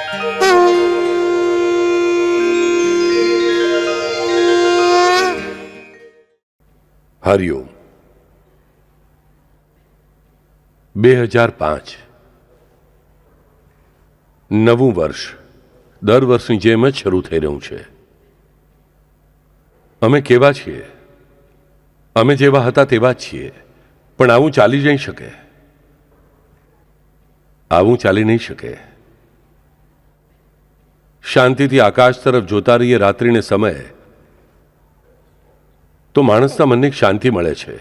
હરિઓમ 2005 નવું વર્ષ દર વર્ષની જેમ જ શરૂ થઈ રહ્યું છે. અમે કેવા છીએ? અમે જેવા હતા તેવા જ છીએ, પણ આવું ચાલી નહીં શકે. આવું ચાલી નહીં શકે. શાંતિથી આકાશ તરફ જોતા રહીએ રાત્રિને સમયે તો માણસના મનને શાંતિ મળે છે.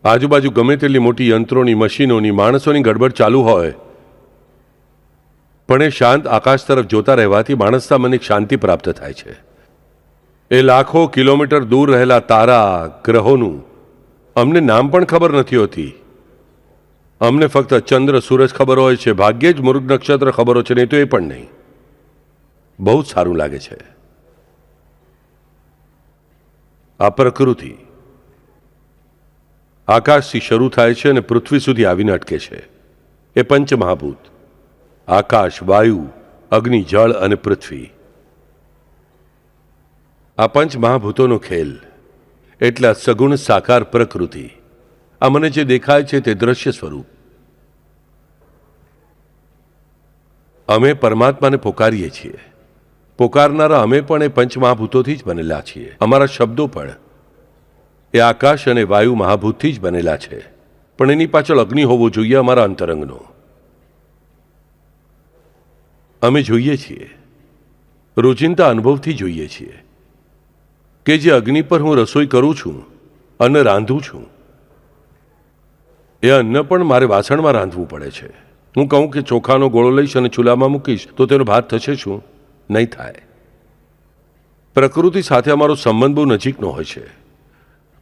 આજુબાજુ ગમે તેટલી મોટી યંત્રોની, મશીનોની, માણસોની ગડબડ ચાલુ હોય, પણ એ શાંત આકાશ તરફ જોતા રહેવાથી માણસના મનને શાંતિ પ્રાપ્ત થાય છે. એ લાખો કિલોમીટર દૂર રહેલા તારા, ગ્રહોનું અમને નામ પણ ખબર નથી હોતી. અમને ફક્ત ચંદ્ર, સૂરજ ખબર હોય છે. ભાગ્યે જ મૃગ નક્ષત્ર ખબર હોય છે, નહીં તો એ પણ નહીં. બહુ જ સારું લાગે છે. આ પ્રકૃતિ આકાશથી શરૂ થાય છે અને પૃથ્વી સુધી આવીને અટકે છે. એ પંચમહાભૂત આકાશ, વાયુ, અગ્નિ, જળ અને પૃથ્વી. આ પંચમહાભૂતોનો ખેલ એટલે સગુણ સાકાર પ્રકૃતિ. આ મને જે દેખાય છે તે દ્રશ્ય સ્વરૂપ. અમે પરમાત્માને પોકારીએ છીએ. પોકારનારા અમે પણ એ પંચમહાભૂતોથી જ બનેલા છીએ. અમારા શબ્દો પણ એ આકાશ અને વાયુ મહાભૂતથી જ બનેલા છે. પણ એની પાછળ અગ્નિ હોવો જોઈએ, અમારા અંતરંગનો. અમે જોઈએ છીએ, રોજિંદા અનુભવથી જોઈએ છીએ કે જે અગ્નિ પર હું રસોઈ કરું છું, અન્ન રાંધું છું, એ અન્ન પણ મારે વાસણમાં રાંધવું પડે છે. હું કહું કે ચોખાનો ગોળો લઈશ અને ચૂલામાં મૂકીશ તો તેનો ભાત થશે શું? નહીં થાય. પ્રકૃતિ સાથે અમારો સંબંધ બહુ નજીકનો હોય છે,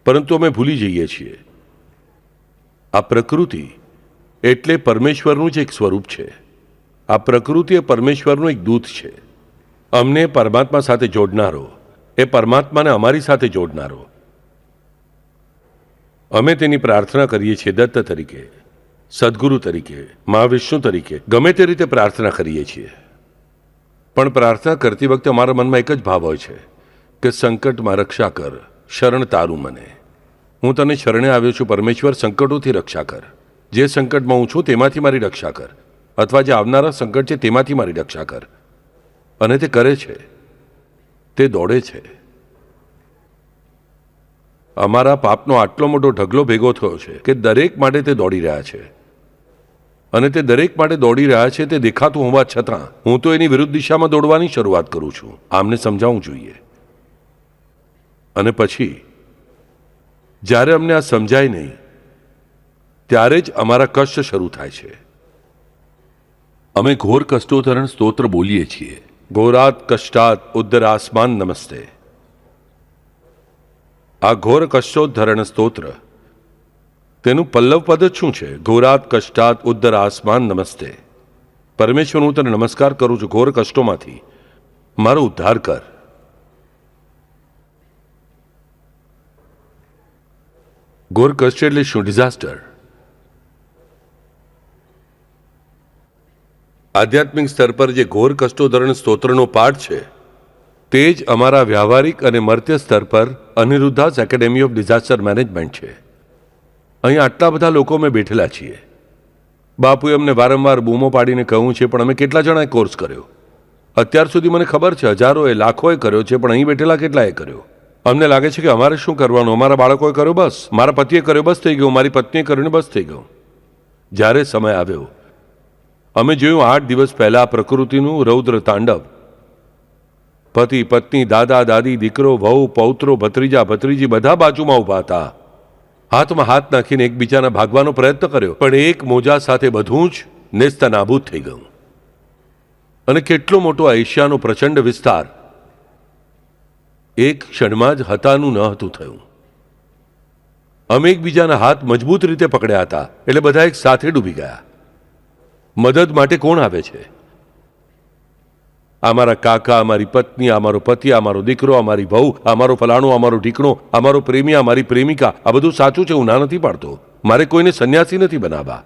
પરંતુ અમે ભૂલી જઈએ છીએ. આ પ્રકૃતિ એટલે પરમેશ્વરનું જ એક સ્વરૂપ છે. આ પ્રકૃતિ એ પરમેશ્વરનું એક દૂત છે. અમને પરમાત્મા સાથે જોડનારો, એ પરમાત્માને અમારી સાથે જોડનારો. અમે તેની પ્રાર્થના કરીએ છીએ દત્ત તરીકે, સદગુરુ તરીકે, મહાવિષ્ણુ તરીકે, ગમે તે રીતે પ્રાર્થના કરીએ છીએ. પણ પ્રાર્થના કરતી વખતે અમારા મનમાં એક જ ભાવ હોય છે કે સંકટમાં રક્ષા કર, શરણ તારું મને. હું તને શરણે આવ્યો છું પરમેશ્વર, સંકટોથી રક્ષા કર. જે સંકટમાં હું છું તેમાંથી મારી રક્ષા કર, અથવા જે આવનારા સંકટ છે તેમાંથી મારી રક્ષા કર. અને તે કરે છે, તે દોડે છે. અમારા પાપનો આટલો મોટો ઢગલો ભેગો થયો છે કે દરેક માટે તે દોડી રહ્યા છે. અને તે દરેક માટે દોડી રહ્યા છે તે દેખાતું હોવા છતાં હું તો એની વિરુદ્ધ દિશામાં દોડવાની શરૂઆત કરું છું. આમને સમજાવવું જોઈએ. અને પછી જ્યારે અમને આ સમજાય નહીં, ત્યારે જ અમારા કષ્ટ શરૂ થાય છે. અમે ઘોર કષ્ટોત્તરણ સ્તોત્ર બોલીએ છીએ. ઘોરાત કષ્ટાત ઉદ્ધરાસમાન નમસ્તે. આ ઘોર કષ્ટોદ્ધરણ સ્તોત્ર, તેનું પલ્લવ પદ જ શું છે? ઘોરાત કષ્ટાત ઉદ્ધરાસમાન નમસ્તે. પરમેશ્વર, હું તને નમસ્કાર કરું છું, ઘોર કષ્ટોમાંથી મારો ઉદ્ધાર કર. ઘોર કષ્ટ એટલે શું? ડિઝાસ્ટર. આધ્યાત્મિક સ્તર પર જે ઘોર કષ્ટોદ્ધરણ સ્તોત્રનો પાઠ છે તે જ અમારા વ્યવહારિક અને મર્ત્ય સ્તર પર અનિરુદ્ધાસ એકેડેમી ઓફ ડિઝાસ્ટર મેનેજમેન્ટ છે. અહીં આટલા બધા લોકો અમે બેઠેલા છીએ. બાપુએ અમને વારંવાર બૂમો પાડીને કહ્યું છે, પણ અમે કેટલા જણાએ કોર્સ કર્યો? અત્યાર સુધી મને ખબર છે હજારોએ, લાખોએ કર્યો છે, પણ અહીં બેઠેલા કેટલાએ કર્યો? અમને લાગે છે કે અમારે શું કરવાનું? અમારા બાળકોએ કર્યો બસ, મારા પતિએ કર્યો બસ થઈ ગયું, મારી પત્નીએ કર્યું ને બસ થઈ ગયું. જ્યારે સમય આવ્યો, અમે જોયું 8 દિવસ પહેલા પ્રકૃતિનું રૌદ્ર તાંડવ. પતિ, પત્ની, દાદા, દાદી, દીકરો, વહુ, પૌત્રો, ભત્રીજા, ભત્રીજી બધા બાજુમાં ઊભા હતા. હાથમાં હાથ નાખીને એકબીજાના ભાગવાનો પ્રયત્ન કર્યો, પણ એક મોજા સાથે બધું જ નેસ્તનાબૂદ થઈ ગયું. અને કેટલો મોટો આ એશિયાનો પ્રચંડ વિસ્તાર એક ક્ષણમાં જ હતાનું ન હતું થયું. અમે એકબીજાના હાથ મજબૂત રીતે પકડ્યા હતા, એટલે બધા એક સાથે ડૂબી ગયા. મદદ માટે કોણ આવે છે? અમારા કાકા, અમારી પત્ની, અમારો પતિ, અમારો દીકરો, અમારી વહુ, અમારો ફલાણો, અમારો ઢીકણો, અમારો પ્રેમી, અમારી પ્રેમિકા. આ બધું સાચું છે, હું ના નથી પાડતો. મારે કોઈને સંન્યાસી નથી બનાવવા,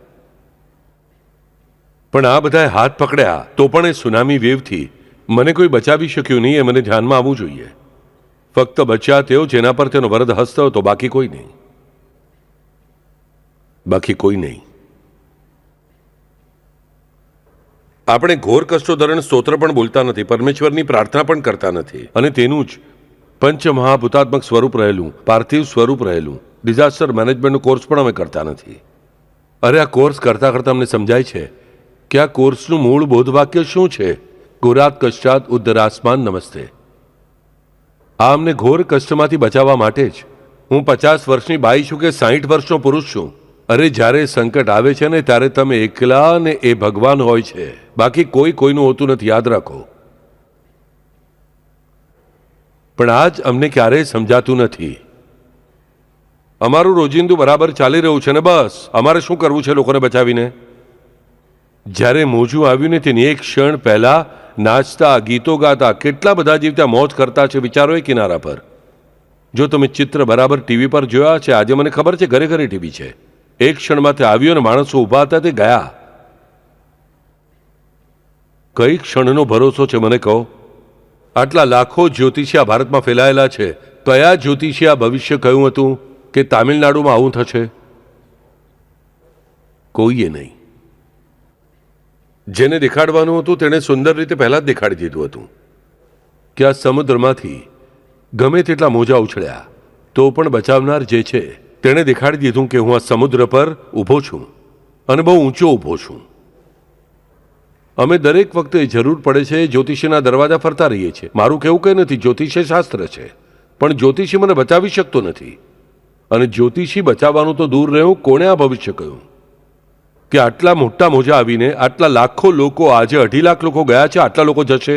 પણ આ બધાએ હાથ પકડ્યા તો પણ એ સુનામી વેવથી મને કોઈ બચાવી શક્યું નહીં. એ મને ધ્યાનમાં આવવું જોઈએ. ફક્ત બચ્યા તેઓ જેના પર તેનો વરદ હસ્તો હતો, બાકી કોઈ નહીં. બાકી કોઈ નહીં. આપણે ઘોર કષ્ટો દરમિયાન સ્તોત્ર પણ બોલતા નથી, પરમેશ્વરની પ્રાર્થના પણ કરતા નથી. અને તેનું જ પંચમહાભૂતાત્મક સ્વરૂપ રહેલું, પાર્થિવ સ્વરૂપ રહેલું ડિઝાસ્ટર મેનેજમેન્ટનો કોર્સ પણ અમે કરતા નથી. અરે આ કોર્સ કરતા કરતા અમને સમજાય છે કે આ કોર્સનું મૂળ બોધવાક્ય શું છે. ઘોરાત કષ્ટાત ઉદ્ધરાસમાન નમસ્તે. આ અમને ઘોર કષ્ટમાંથી બચાવવા માટે જ. હું 50 વર્ષની બાઈ છું કે 60 વર્ષનો પુરુષ છું. અરે જ્યારે સંકટ આવે છે ને ત્યારે તમે એકલા ને એ ભગવાન હોય છે, બાકી કોઈ કોઈનું હોતું નથી. યાદ રાખો. પણ આજ અમને ક્યારેય સમજાતું નથી. અમારું રોજિંદુ બરાબર ચાલી રહ્યું છે ને બસ અમારે શું કરવું છે લોકોને બચાવીને. જ્યારે મોજું આવ્યું ને તેની એક ક્ષણ પહેલા નાચતા, ગીતો ગાતા, કેટલા બધા જીવતા મોજ કરતા છે વિચારો એ કિનારા પર. જો તમે ચિત્ર બરાબર ટીવી પર જોયા છે, આજે મને ખબર છે ઘરે ઘરે ટીવી છે. એક ક્ષણમાં તે આવ્યો ને માણસો ઊભા હતા તે ગયા. કઈ ક્ષણનો ભરોસો છે મને કહો. આટલા લાખો જ્યોતિષી આ ભારતમાં ફેલાયેલા છે. કયા જ્યોતિષી આ ભવિષ્ય કહ્યું હતું કે તામિલનાડુમાં આવું થશે? કોઈએ નહીં. જેને દેખાડવાનું હતું તેણે સુંદર રીતે પહેલા જ દેખાડી દીધું હતું કે આ સમુદ્રમાંથી ગમે તેટલા મોજા ઉછળ્યા તો પણ બચાવનાર જે છે તેણે દેખાડી દીધું કે હું આ સમુદ્ર પર ઊભો છું અને બહુ ઊંચો ઊભો છું. અમે દરેક વખતે જરૂર પડે છે જ્યોતિષીના દરવાજા ફરતા રહીએ છીએ. મારું કહેવું કંઈ નથી, જ્યોતિષી શાસ્ત્ર છે, પણ જ્યોતિષી મને બચાવી શકતો નથી. અને જ્યોતિષી બચાવવાનું તો દૂર રહ્યું, કોણે આ ભવિષ્ય કહ્યું કે આટલા મોટા મોજા આવીને આટલા લાખો લોકો, આજે 2.5 લાખ લોકો ગયા છે, આટલા લોકો જશે?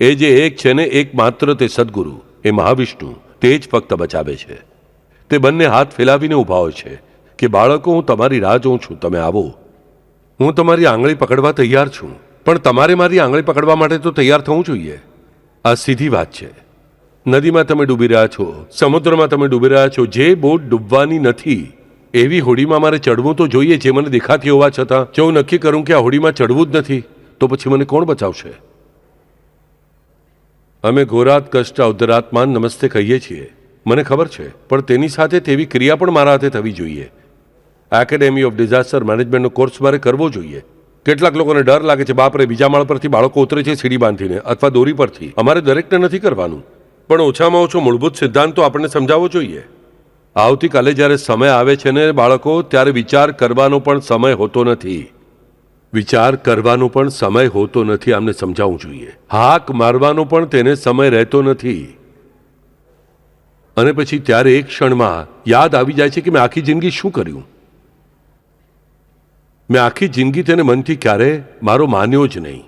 એ જે એક છે ને એક માત્ર તે સદગુરુ, એ મહાવિષ્ણુ, તે જ ફક્ત બચાવે છે. તે બંને હાથ ફેલાવીને ઊભા હોય છે કે બાળકો હું તમારી રાહ જોઉં છું, તમે આવો. હું તમારી આંગળી પકડવા તૈયાર છું, પણ તમારે મારી આંગળી પકડવા માટે તો તૈયાર થવું જોઈએ. આ સીધી વાત છે. નદીમાં તમે ડૂબી રહ્યા છો, સમુદ્રમાં તમે ડૂબી રહ્યા છો, જે બોટ ડૂબવાની નથી એવી હોડીમાં મારે ચડવું તો જોઈએ, જે મને દેખાતી હોવા છતાં. જો હું નક્કી કરું કે આ હોડીમાં ચડવું જ નથી તો પછી મને કોણ બચાવશે? અમે ઘોરાત કષ્ટ ઉદ્ધરાત્માન નમસ્તે કહીએ છીએ, મને ખબર છે, પણ તેની સાથે તેવી ક્રિયા પણ મારા હાથે થવી જોઈએ. એકેડેમી ઓફ ડિઝાસ્ટર મેનેજમેન્ટનો કોર્સ મારે કરવો જોઈએ. કેટલાક લોકોને ડર લાગે છે, બાપરે બીજા માળ પરથી બાળકો ઉતરે છે સીડી બાંધીને અથવા દોરી પરથી. અમારે દરેકને નથી કરવાનું, પણ ઓછામાં ઓછો મૂળભૂત સિદ્ધાંત તો આપણને સમજાવવો જોઈએ. આવતીકાલે જ્યારે સમય આવે છે ને બાળકો, ત્યારે વિચાર કરવાનો પણ સમય હોતો નથી. વિચાર કરવાનો પણ સમય હોતો નથી, આમને સમજાવવું જોઈએ. હાક મારવાનો પણ તેને સમય રહેતો નથી. અને પછી ત્યારે એક ક્ષણમાં યાદ આવી જાય છે કે મેં આખી જિંદગી શું કર્યું. મેં આખી જિંદગી તેને મનથી ક્યારે મારો માન્યો જ નહીં.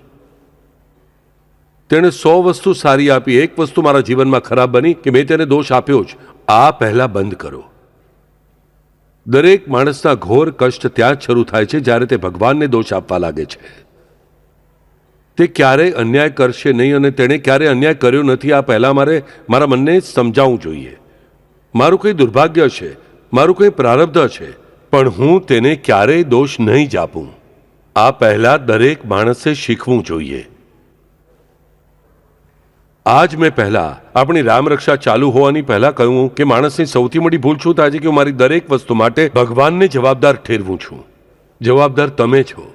તેણે 100 વસ્તુ સારી આપી, એક વસ્તુ મારા જીવનમાં ખરાબ બની કે મેં તેને દોષ આપ્યો જ. આ પહેલા બંધ કરો. દરેક માણસના ઘોર કષ્ટ ત્યાં જ શરૂ થાય છે જ્યારે તે ભગવાનને દોષ આપવા લાગે છે. તે ક્યારેય અન્યાય કરશે નહીં અને તેણે ક્યારેય અન્યાય કર્યો નથી. આ પહેલા મારે મારા મનને સમજાવવું જોઈએ. મારું કંઈ દુર્ભાગ્ય છે, મારું કંઈ પ્રારબ્ધ છે, પણ હું તેને ક્યારેય દોષ નહીં જ આપું. આ પહેલા દરેક માણસે શીખવું જોઈએ. આજ મેં પહેલા આપણી રામરક્ષા ચાલુ હોવાની પહેલા કહ્યું કે માણસની સૌથી મોટી ભૂલ શું થાય છે કે હું મારી દરેક વસ્તુ માટે ભગવાનને જવાબદાર ઠેરવું છું. જવાબદાર તમે છો.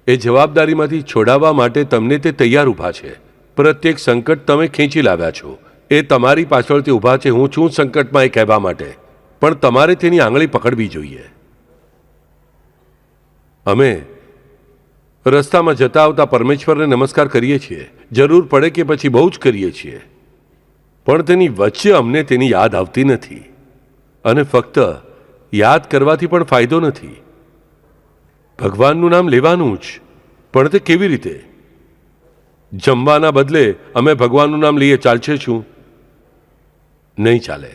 એ જવાબદારીમાંથી છોડાવવા માટે તમને તે તૈયાર ઊભા છે. પ્રત્યેક સંકટ તમે ખેંચી લાવ્યા છો. એ તમારી પાછળથી ઊભા છે. હું છું સંકટમાં એ કહેવા માટે, પણ તમારે તેની આંગળી પકડવી જોઈએ. અમે રસ્તામાં જતા આવતા પરમેશ્વરને નમસ્કાર કરીએ છીએ, જરૂર પડે કે પછી બહુ જ કરીએ છીએ, પણ તેની વચ્ચે અમને તેની યાદ આવતી નથી. અને ફક્ત યાદ કરવાથી પણ ફાયદો નથી. ભગવાનનું નામ લેવાનું જ, પણ તે કેવી રીતે? જમવાના બદલે અમે ભગવાનનું નામ લઈએ, ચાલશે શું? નહીં ચાલે.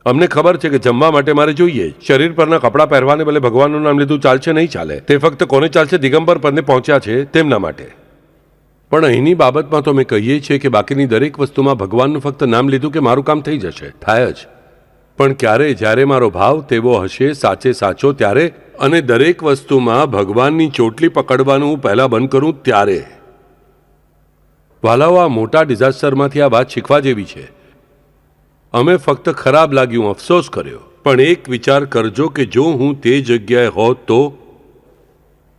અમને ખબર છે કે જમવા માટે મારે જોઈએ, શરીર પરના કપડાં પહેરવાને બદલે ભગવાનનું નામ લીધું, ચાલશે નહીં ચાલે. તે ફક્ત કોને ચાલશે? દિગંબર પદને પહોંચ્યા છે તેમના માટે. પણ અહીંની બાબતમાં તો અમે કહીએ છીએ કે બાકીની દરેક વસ્તુમાં ભગવાનનું ફક્ત નામ લીધું કે મારું કામ થઈ જશે, થાય જ. પણ ક્યારે જ્યારે મારો ભાવ તેવો હશે સાચે સાચો, ત્યારે અને દરેક વસ્તુમાં ભગવાનની ચોટલી પકડવાનું હું પહેલાં બંધ કરું ત્યારે. વાલાઓ, આ મોટા ડિઝાસ્ટરમાંથી આ વાત શીખવા જેવી છે. અમે ફક્ત ખરાબ લાગ્યું અફસોસ કર્યો, પણ એક વિચાર કરજો કે જો હું તે જગ્યાએ હોત તો,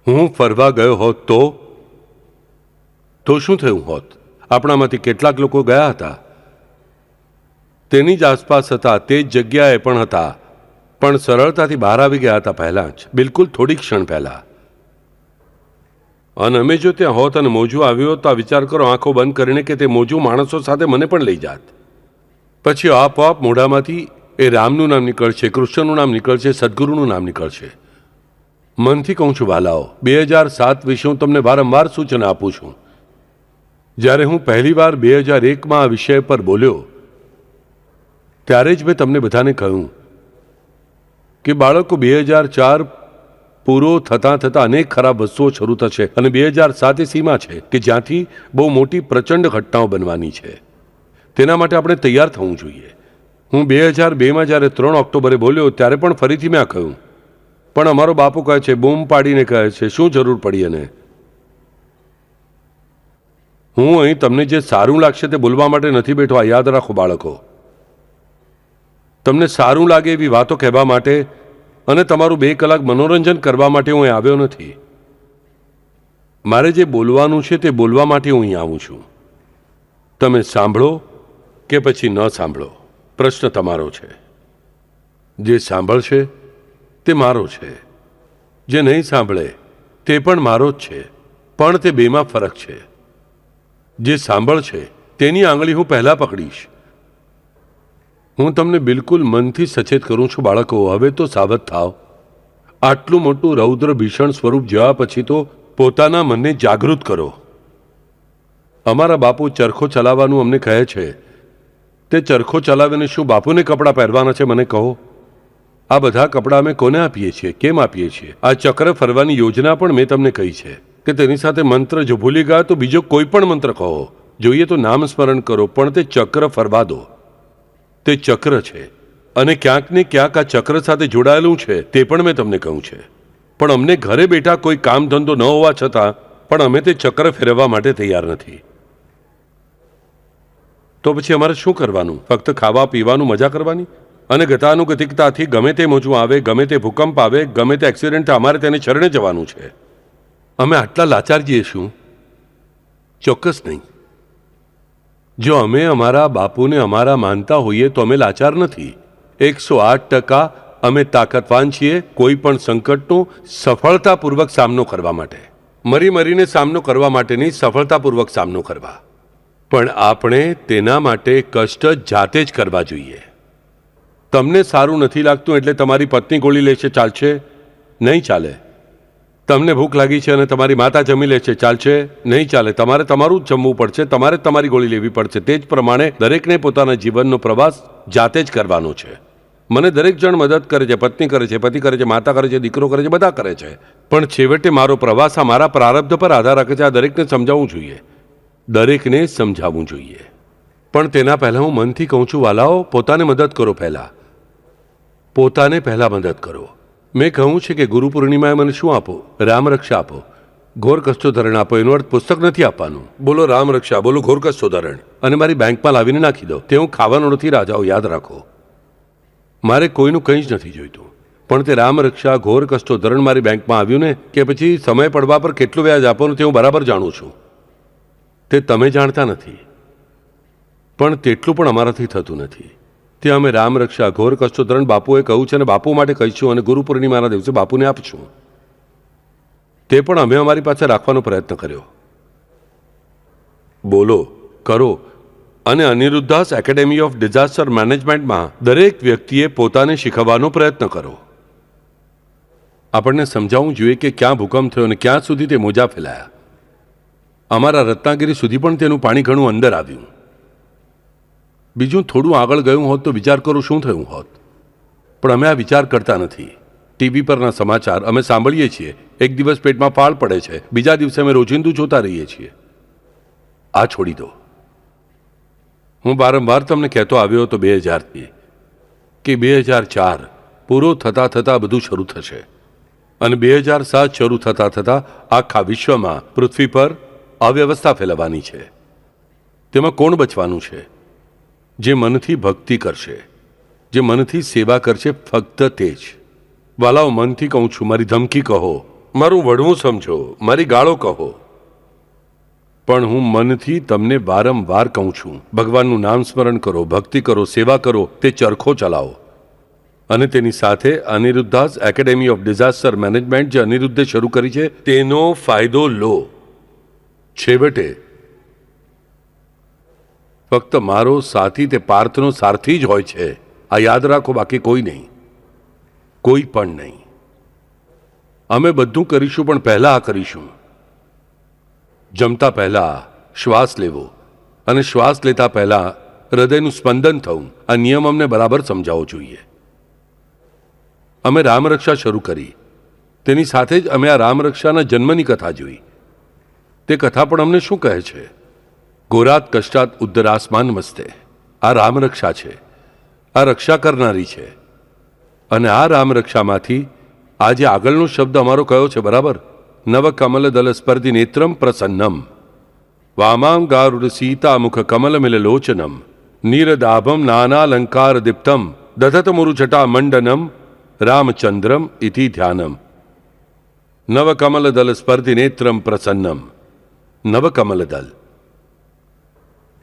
હું ફરવા ગયો હોત તો શું થયું હોત? આપણામાંથી કેટલાક લોકો ગયા હતા, તેની જ આસપાસ હતા, તે જ જગ્યાએ પણ હતા, પણ સરળતાથી બહાર આવી ગયા હતા પહેલાં જ, બિલકુલ થોડી ક્ષણ પહેલાં. અને અમે જો ત્યાં હોત અને મોજું આવ્યું હોત તો આ વિચાર કરો, આંખો બંધ કરીને, કે તે મોજું માણસો સાથે મને પણ લઈ જાત. પછી આપોઆપ મોઢામાંથી એ રામનું નામ નીકળશે, કૃષ્ણનું નામ નીકળશે, સદગુરુનું નામ નીકળશે. મનથી કહું છું વાલાઓ, 2007 વિશે હું તમને વારંવાર સૂચના આપું છું. જ્યારે હું પહેલીવાર 2001માં આ વિષય પર બોલ્યો ત્યારે જ મેં તમને બધાને કહ્યું કે બાળકો 2004 પૂરો થતાં થતાં અનેક ખરાબ વસ્તુઓ શરૂ થશે અને 2007 એ સીમા છે કે જ્યાંથી બહુ મોટી પ્રચંડ ઘટનાઓ બનવાની છે. તેના માટે આપણે તૈયાર થવું જોઈએ. હું 2002માં જ્યારે 3 ઓક્ટોબરે બોલ્યો ત્યારે પણ ફરીથી મેં આ કહ્યું, પણ અમારો બાપુ કહે છે, બૂમ પાડીને કહે છે, શું જરૂર પડી? અને હું અહીં તમને જે સારું લાગશે તે બોલવા માટે નથી બેઠો. આ યાદ રાખો બાળકો, તમને સારું લાગે એવી વાતો કહેવા માટે અને તમારું 2 કલાક મનોરંજન કરવા માટે હું અહીં આવ્યો નથી. મારે જે બોલવાનું છે તે બોલવા માટે હું અહીં આવું છું. તમે સાંભળો કે પછી ન સાંભળો, પ્રશ્ન તમારો છે. જે સાંભળશે તે મારો છે, જે નહીં સાંભળે તે પણ મારો જ છે, પણ તે બેમાં ફરક છે. જે સાંભળશે તેની આંગળી હું પહેલાં પકડીશ. હું તમને બિલકુલ મનથી સચેત કરું છું બાળકો, હવે તો સાવધ થાવ. આટલું મોટું રૌદ્ર ભીષણ સ્વરૂપ જોયા પછી તો પોતાના મનને જાગૃત કરો. અમારા બાપુ ચરખો ચલાવવાનું અમને કહે છે, તે ચરખો ચલાવીને શું બાપુને કપડાં પહેરવાના છે? મને કહો. આ બધા કપડાં અમે કોને આપીએ છીએ, કેમ આપીએ છીએ? આ ચક્ર ફરવાની યોજના પણ મેં તમને કહી છે કે તેની સાથે મંત્ર જો ભૂલી ગયા તો બીજો કોઈ પણ મંત્ર કહો, જોઈએ તો નામ સ્મરણ કરો, પણ તે ચક્ર ફરવા દો. તે ચક્ર છે અને ક્યાંક ને ક્યાંક આ ચક્ર સાથે જોડાયેલું છે, તે પણ મેં તમને કહ્યું છે. પણ અમને ઘરે બેઠા કોઈ કામ ધંધો ન હોવા છતાં પણ અમે તે ચક્ર ફેરવવા માટે તૈયાર નથી. તો પછી અમારે શું કરવાનું? ફક્ત ખાવા પીવાનું, મજા કરવાની? અને ગતાનુગતિકતાથી ગમે તે મોજું આવે, ગમે તે ભૂકંપ આવે, ગમે તે એક્સિડન્ટ, અમારે તેને શરણે જવાનું છે? અમે આટલા લાચાર છીએ શું? ચોક્કસ નહીં. જો અમે અમારા બાપુને અમારા માનતા હોઈએ તો અમે લાચાર નથી. 108% અમે તાકાતવાન છીએ કોઈ પણ સંકટનો સફળતાપૂર્વક સામનો કરવા માટે. મરીને સામનો કરવા માટે નહીં, સફળતાપૂર્વક સામનો કરવા. પણ આપણે તેના માટે કષ્ટ જાતે જ કરવા જોઈએ. તમને સારું નથી લાગતું એટલે તમારી પત્ની ગોળી લેશે, ચાલશે? નહીં ચાલે. તમને ભૂખ લાગી છે અને તમારી માતા જમી લે છે, ચાલશે? નહીં ચાલે. તમારે તમારું જ જમવું પડશે, તમારે તમારી ગોળી લેવી પડશે. તે જ પ્રમાણે દરેકને પોતાના જીવનનો પ્રવાસ જાતે જ કરવાનો છે. મને દરેક જણ મદદ કરે છે, પત્ની કરે છે, પતિ કરે છે, માતા કરે છે, દીકરો કરે છે, બધા કરે છે, પણ છેવટે મારો પ્રવાસ આ મારા પ્રારબ્ધ પર આધાર રાખે છે. આ દરેકને સમજાવવું જોઈએ, દરેકને સમજાવવું જોઈએ. પણ તેના પહેલાં હું મનથી કહું છું વાલાઓ, પોતાને મદદ કરો. પોતાને પહેલાં મદદ કરો. મેં કહ્યું છે કે ગુરુ પૂર્ણિમાએ મને શું આપો? રામરક્ષા આપો, ઘોર કષ્ટોધરણ આપો. એનો અર્થ પુસ્તક નથી આપવાનું. બોલો રામરક્ષા, બોલો ઘોર કષ્ટોધરણ, અને મારી બેંકમાં લાવીને નાખી દો. તે હું ખાવાનો નથી રાજાઓ, યાદ રાખો. મારે કોઈનું કંઈ જ નથી જોઈતું, પણ તે રામરક્ષા, ઘોર કષ્ટોધરણ મારી બેંકમાં આવ્યું ને કે પછી સમય પડવા પર કેટલું વ્યાજ આપવાનું તે હું બરાબર જાણું છું. તે તમે જાણતા નથી, પણ તેટલું પણ અમારાથી થતું નથી. તે અમે રામરક્ષા, ઘોર કષ્ટોધરણ બાપુએ કહ્યું છે અને બાપુ માટે કહીશું, અને ગુરુ પૂર્ણિમાના દિવસે બાપુને આપશું. તે પણ અમે અમારી પાસે રાખવાનો પ્રયત્ન કર્યો. બોલો, કરો. અને અનિરુદ્ધાસ એકેડેમી ઓફ ડિઝાસ્ટર મેનેજમેન્ટમાં દરેક વ્યક્તિએ પોતાને શીખવવાનો પ્રયત્ન કરો. આપણને સમજાવવું જોઈએ કે ક્યાં ભૂકંપ થયો અને ક્યાં સુધી તે મોજા ફેલાયા. અમારા રત્નાગીરી સુધી પણ તેનું પાણી ઘણું અંદર આવ્યું. બીજું થોડું આગળ ગયું હોત તો વિચાર કરો શું થયું હોત. પણ અમે આ વિચાર કરતા નથી. ટીવી પરના સમાચાર અમે સાંભળીએ છીએ, એક દિવસ પેટમાં ફાળ પડે છે, બીજા દિવસે અમે રોજિંદુ જોતા રહીએ છીએ. આ છોડી દો. હું વારંવાર તમને કહેતો આવ્યો હતો 2000થી કે 2004 પૂરો થતાં થતાં બધું શરૂ થશે. અને 2007 શરૂ થતાં થતાં આખા વિશ્વમાં પૃથ્વી પર અવ્યવસ્થા ફેલાવાની છે. તેમાં કોણ બચવાનું છે? જે મનથી ભક્તિ કરશે, જે મનથી સેવા કરશે, ફક્ત તે જ. વાલાઓ, મનથી કહું છું, મારી ધમકી કહો, મારું વડવું સમજો, મારી ગાળો કહો, પણ હું મનથી તમને વારંવાર કહું છું, ભગવાનનું નામ સ્મરણ કરો, ભક્તિ કરો, સેવા કરો, તે ચરખો ચલાવો. અને તેની સાથે અનિરુદ્ધાસ એકેડેમી ઓફ ડિઝાસ્ટર મેનેજમેન્ટ જે અનિરુદ્ધે શરૂ કરી છે તેનો ફાયદો લો. છેવટે ફક્ત મારો સાથી તે પાર્થનો સારથી જ હોય છે. આ યાદ રાખો, બાકી કોઈ નહીં, કોઈ પણ નહીં. અમે બધું કરીશું, પણ પહેલા આ કરીશું. જમતા પહેલા શ્વાસ લેવો અને શ્વાસ લેતા પહેલા હૃદયનું સ્પંદન થવું. આ નિયમ અમને બરાબર સમજાવવો જોઈએ. અમે રામરક્ષા શરૂ કરી, તેની સાથે જ અમે આ રામરક્ષાના જન્મની કથા જોઈ. તે કથા પણ અમને શું કહે છે? ગોરાત કષ્ટાત ઉદ્ધરાસમાન મસ્તે. આ રામરક્ષા છે, આ રક્ષા કરનારી છે. અને આ રામરક્ષામાંથી આજે આગળનો શબ્દ અમારો કયો છે? બરાબર. નવ કમલ દલ સ્પર્ધિ નેત્રમ પ્રસન્નમ વામાંગારુડ સીતા મુખ કમલ મિલ લોચનમ નીરદાભમ નાનાલંકાર દીપ્તમ દધત મુરુચટા મંડનમ રામચંદ્રમ ઇતિ ધ્યાનમ. નવ કમલ દલ સ્પર્ધિ નેત્રમ પ્રસન્નમ. નવ કમલ દલ,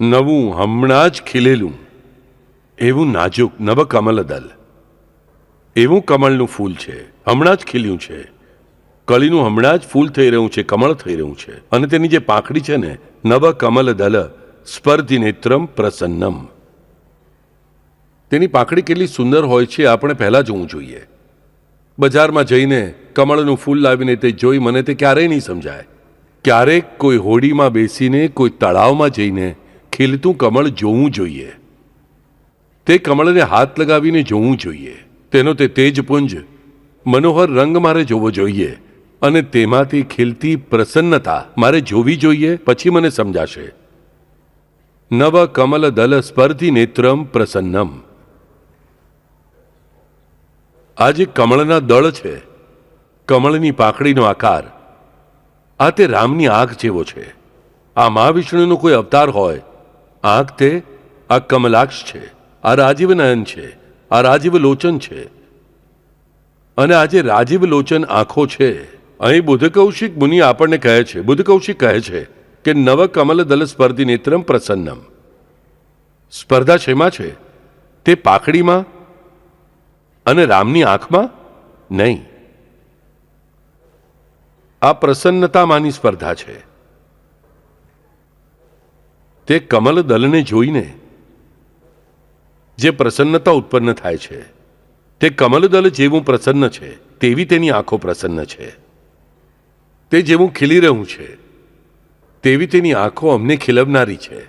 નવું હમણાં જ ખીલેલું એવું નાજુક નવ કમલ દલ, એવું કમળનું ફૂલ છે, હમણાં જ ખીલ્યું છે. કળીનું હમણાં જ ફૂલ થઈ રહ્યું છે, કમળ થઈ રહ્યું છે. અને તેની જે પાંખડી છે ને, નવ કમલ દલ સ્પર્ધિ નેત્રમ પ્રસન્નમ. તેની પાંખડી કેટલી સુંદર હોય છે આપણે પહેલાં જોવું જોઈએ. બજારમાં જઈને કમળનું ફૂલ લાવીને તે જોઈ મને તે ક્યારેય નહીં સમજાય. ક્યારેક કોઈ હોડીમાં બેસીને કોઈ તળાવમાં જઈને ખીલતું કમળ જોવું જોઈએ. તે કમળને હાથ લગાવીને જોવું જોઈએ. તેનો તે તેજપુંજ મનોહર રંગ મારે જોવો જોઈએ અને તેમાંથી ખીલતી પ્રસન્નતા મારે જોવી જોઈએ. પછી મને સમજાશે. નવ કમલ દલ સ્પર્ધિ નેત્રમ પ્રસન્નમ. આ જે કમળના દળ છે, કમળની પાંખડીનો આકાર, આ તે રામની આંખ જેવો છે. આ મહાવિષ્ણુનો કોઈ અવતાર હોય, આંખ તે આ કમલાક્ષ છે, આ રાજીવ નયન છે, આ રાજીવ લોચન છે. અને આજે રાજીવ લોચન આંખો છે. અહીં બુદ્ધ કૌશિક મુનિ આપણને કહે છે, બુદ્ધ કૌશિક કહે છે કે નવ કમલ દલ સ્પર્ધિ નેત્રમ પ્રસન્નમ. સ્પર્ધા શેમાં છે? તે પાંખડીમાં અને રામની આંખમાં નહીં. આ પ્રસન્નતામાંની સ્પર્ધા છે. તે કમલ દલને જોઈને જે પ્રસન્નતા ઉત્પન્ન થાય છે, તે કમલદલ જેવું પ્રસન્ન છે તેવી તેની આંખો પ્રસન્ન છે. તે જેવું ખીલી રહ્યું છે તેવી તેની આંખો અમને ખીલવનારી છે.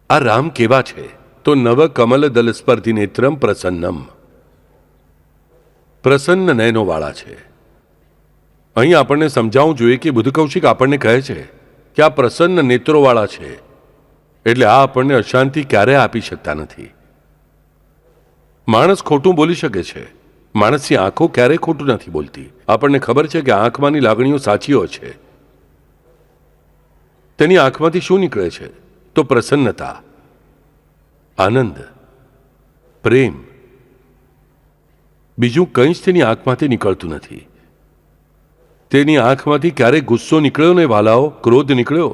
આ રામ કેવા છે? તો નવ કમલ દલ સ્પર્ધિ નેત્રમ પ્રસન્નમ. પ્રસન્ન નયનો વાળા છે. અહીં આપણને સમજાવવું જોઈએ કે બુદ્ધ કૌશિક આપણને કહે છે કે આ પ્રસન્ન નેત્રોવાળા છે, એટલે આ આપણને અશાંતિ ક્યારેય આપી શકતા નથી. માણસ ખોટું બોલી શકે છે, માણસની આંખો ક્યારેય ખોટું નથી બોલતી. આપણને ખબર છે કે આંખમાંની લાગણીઓ સાચી હોય છે. તેની આંખમાંથી શું નીકળે છે? તો પ્રસન્નતા, આનંદ, પ્રેમ. બીજું કંઈ જ તેની આંખમાંથી નીકળતું નથી. તેની આંખમાંથી ક્યારેય ગુસ્સો નીકળ્યો ને વાલાઓ, ક્રોધ નીકળ્યો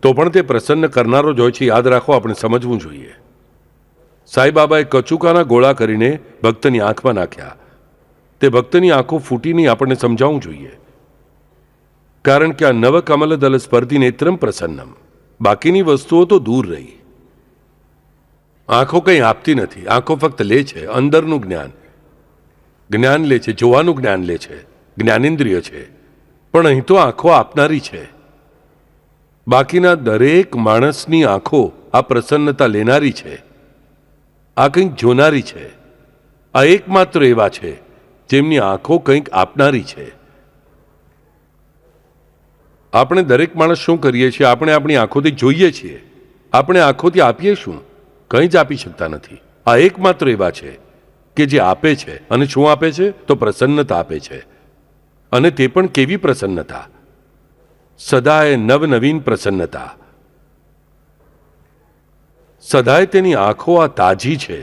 તો પણ તે પ્રસન્ન કરનારો જ હોય છે. યાદ રાખો, આપણે સમજવું જોઈએ. સાંઈબાબાએ કચુકાના ગોળા કરીને ભક્તની આંખમાં નાખ્યા. તે ભક્તની આંખો ફૂટી નહીં, આપણને સમજાવવું જોઈએ. કારણ કે આ નવ કમલ દલ સ્પર્ધિ નેત્રમ પ્રસન્નમ. બાકીની વસ્તુઓ તો દૂર રહી. આંખો કંઈ આપતી નથી. આંખો ફક્ત લે છે અંદરનું જ્ઞાન. જ્ઞાન લે છે, જોવાનું જ્ઞાન લે છે, જ્ઞાનેન્દ્રિય છે. પણ અહીં તો આંખો આપનારી છે. બાકીના દરેક માણસની આંખો આ પ્રસન્નતા લેનારી છે, આ કંઈક જોનારી છે. આ એકમાત્ર એવા છે જેમની આંખો કંઈક આપનારી છે. આપણે દરેક માણસ શું કરીએ છીએ? આપણે આપણી આંખોથી જોઈએ છીએ. આપણે આંખોથી આપીએ શું? કંઈ જ આપી શકતા નથી. આ એકમાત્ર એવા છે કે જે આપે છે. અને શું આપે છે? તો પ્રસન્નતા આપે છે. અને તે પણ કેવી પ્રસન્નતા? સદાય નવનવીન પ્રસન્નતા. સદાય તેની આંખો આ તાજી છે.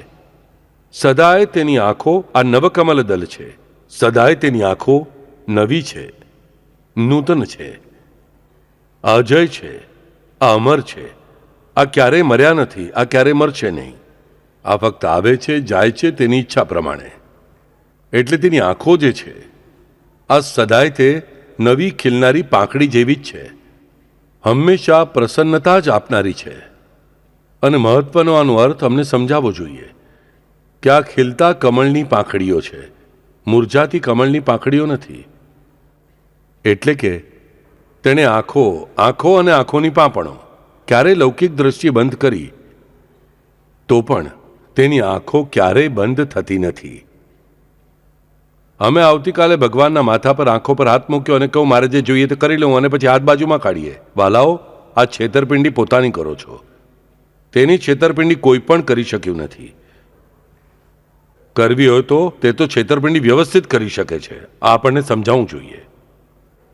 સદાય તેની આંખો આ નવકમલ દલ છે. સદાય તેની આંખો નવી છે, નૂતન છે, અજય છે, આ અમર છે. આ ક્યારેય મર્યા નથી, આ ક્યારેય મરશે નહીં. આ ફક્ત આવે છે, જાય છે તેની ઈચ્છા પ્રમાણે. એટલે તેની આંખો જે છે આ સદાય તે નવી ખીલનારી પાંખડી જેવી જ છે. હંમેશા પ્રસન્નતા જ આપનારી છે. અને મહત્વનો આનો અર્થ અમને સમજાવવો જોઈએ કે આ ખીલતા કમળની પાંખડીઓ છે, મુરઝાતી કમળની પાંખડીઓ નથી. એટલે કે તેણે આંખો અને આંખોની પાંપણો ક્યારેય લૌકિક દ્રષ્ટિએ બંધ કરી તો પણ તેની આંખો ક્યારેય બંધ થતી નથી. અમે આવતીકાલે ભગવાનના માથા પર આંખો પર હાથ મૂક્યો અને કહું મારે જે જોઈએ તે કરી લઉં અને પછી હાથ બાજુમાં કાઢીએ. વાલાઓ, આ છેતરપિંડી પોતાની કરો છો. તેની છેતરપિંડી કોઈ પણ કરી શક્યું નથી. કરવી હોય તો તે તો છેતરપિંડી વ્યવસ્થિત કરી શકે છે. આ આપણને સમજાવવું જોઈએ.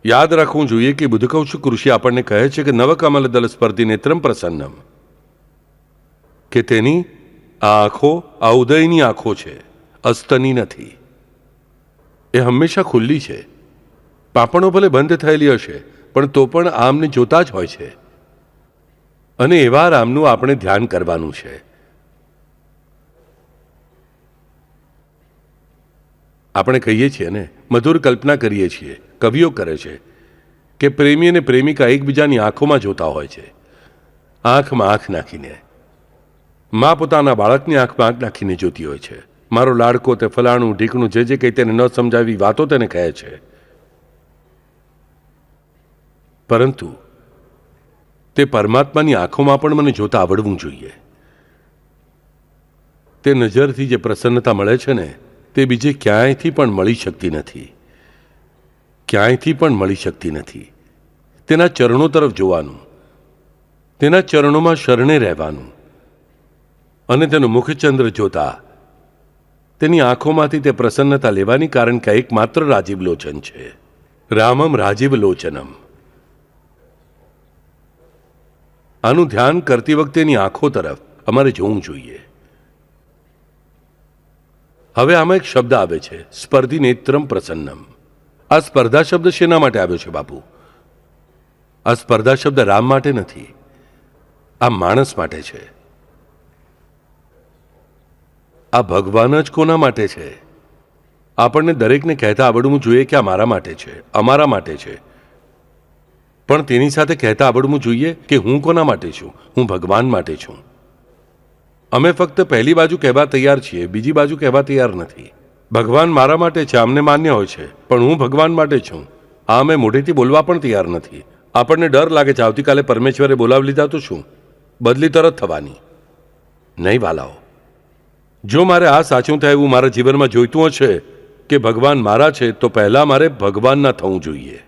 યાદ રાખવું જોઈએ કે બુદ્ધકૌશિક ઋષિ આપણને કહે છે કે નવકમલ દલ સ્પર્ધી નેત્રમ પ્રસન્નમ, કે તેની આ આંખો આ ઉદયની આંખો છે, અસ્તની નથી. એ હંમેશા ખુલ્લી છે. પાંપણો ભલે બંધ થયેલી હશે પણ તો પણ આમને જોતા જ હોય છે. અને એવા રામનું આપણે ધ્યાન કરવાનું છે. આપણે કહીએ છીએ ને, મધુર કલ્પના કરીએ છીએ, કવિઓ કરે છે કે પ્રેમી અને પ્રેમિકા એકબીજાની આંખોમાં જોતા હોય છે, આંખમાં આંખ નાખીને. મા પોતાના બાળકની આંખમાં આંખ નાખીને જોતી હોય છે. મારો લાડકો, તે ફલાણું ઢીકણું, જે કંઈ તેને ન સમજાવી વાતો તેને કહે છે. પરંતુ તે પરમાત્માની આંખોમાં પણ મને જોતા આવડવું જોઈએ. તે નજરથી જે પ્રસન્નતા મળે છે ને, તે બીજે ક્યાંયથી પણ મળી શકતી નથી. ક્યાંયથી પણ મળી શકતી નથી. તેના ચરણો તરફ જોવાનું, તેના ચરણોમાં શરણે રહેવાનું અને તેનું મુખચંદ્ર જોતા તેની આંખોમાંથી તે પ્રસન્નતા લેવાની. કારણ કે એકમાત્ર રાજીવ લોચન છે. રામમ રાજીવ લોચનમ. આનું ધ્યાન કરતી વખતે એની આંખો તરફ અમારે જોવું જોઈએ. હવે આમાં એક શબ્દ આવે છે, સ્પર્ધી નેત્રમ પ્રસન્નમ. આ સ્પર્ધા શબ્દ શેના માટે આવ્યો છે બાપુ? આ સ્પર્ધા શબ્દ રામ માટે નથી, આ માણસ માટે છે. આ ભગવાન જ કોના માટે છે? આપણને દરેકને કહેતા આવડવું જોઈએ કે આ મારા માટે છે, અમારા માટે છે. પણ તેની સાથે કહેતા આવડવું જોઈએ કે હું કોના માટે છું? હું ભગવાન માટે છું. અમે ફક્ત પહેલી બાજુ કહેવા તૈયાર છીએ, બીજી બાજુ કહેવા તૈયાર નથી. ભગવાન મારા માટે છે, અમને માન્ય હોય છે, પણ હું ભગવાન માટે છું. આ અમે મોઢેથી બોલવા પણ તૈયાર નથી. આપણને ડર લાગે છે આવતીકાલે પરમેશ્વરે બોલાવી લીધા તો શું? બદલી તરત થવાની. નહીં વાલાઓ, જો મારે આ સાચું થાય એવું મારા જીવનમાં જોઈતું હશે કે ભગવાન મારા છે, તો પહેલા મારે ભગવાનના થવું જોઈએ.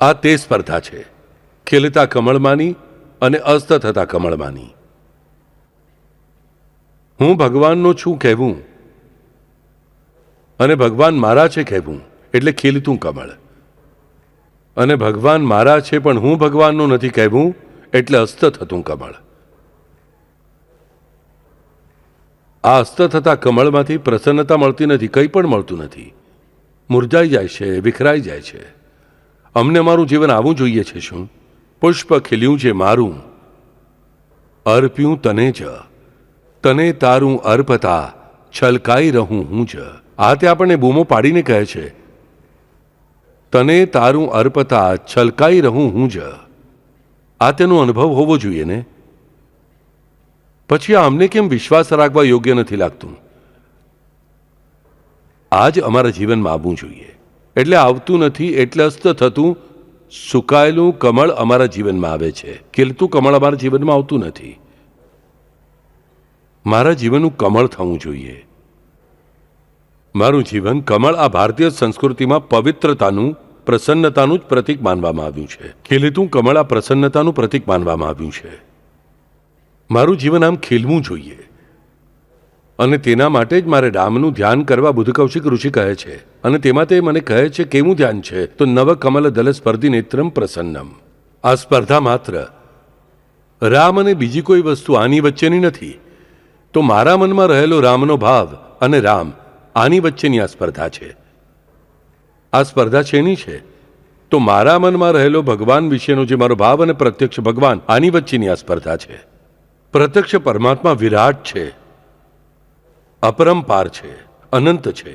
આ તે સ્પર્ધા છે, ખીલતા કમળમાંની અને અસ્ત થતા કમળમાંની. હું ભગવાનનો છું કહેવું અને ભગવાન મારા છે કહેવું એટલે ખીલતું કમળ. અને ભગવાન મારા છે પણ હું ભગવાનનો નથી કહેવું એટલે અસ્ત થતું કમળ. આ અસ્ત થતા કમળમાંથી પ્રસન્નતા મળતી નથી, કંઈ પણ મળતું નથી. મુરઝાઈ જાય છે, વિખરાઈ જાય છે. અમને અમારું જીવન આવું જોઈએ છે. શું પુષ્પ ખીલ્યું છે મારું, અર્પ્યું તને જ, તને તારું અર્પતા છલકાઈ રહું હું જ. આ તે આપણને બૂમો પાડીને કહે છે, તને તારું અર્પતા છલકાઈ રહું હું જ. આ તેનો અનુભવ હોવો જોઈએ ને. પછી આ અમને કેમ વિશ્વાસ રાખવા યોગ્ય નથી લાગતું? આ જ અમારા જીવનમાં આવવું જોઈએ. એટલે આવતું નથી એટલે અસ્ત થતું સુકાયેલું કમળ અમારા જીવનમાં આવે છે, ખીલતું કમળ અમારા જીવનમાં આવતું નથી. મારા જીવનનું કમળ થવું જોઈએ. મારું જીવન કમળ. આ ભારતીય સંસ્કૃતિમાં પવિત્રતાનું, પ્રસન્નતાનું જ પ્રતીક માનવામાં આવ્યું છે. ખીલતું કમળ આ પ્રસન્નતાનું પ્રતીક માનવામાં આવ્યું છે. મારું જીવન આમ ખીલવું જોઈએ. અને તેના માટે જ મારે રામનું ધ્યાન કરવા બુદ્ધકૌશિક ઋષિ કહે છે. અને તેમાં તે મને કહે છે કેવું ધ્યાન છે, તો નવ કમલ દલ સ્પર્ધી નેત્રમ પ્રસન્નમ. આ સ્પર્ધા માત્ર રામ અને બીજી કોઈ વસ્તુ આની વચ્ચેની નથી. તો મારા મનમાં રહેલો રામનો ભાવ અને રામ આની વચ્ચેની આ સ્પર્ધા છે. આ સ્પર્ધા શેની છે? તો મારા મનમાં રહેલો ભગવાન વિશેનો જે મારો ભાવ અને પ્રત્યક્ષ ભગવાન આની વચ્ચેની આ સ્પર્ધા છે. પ્રત્યક્ષ પરમાત્મા વિરાટ છે, અપરંપાર છે, અનંત છે.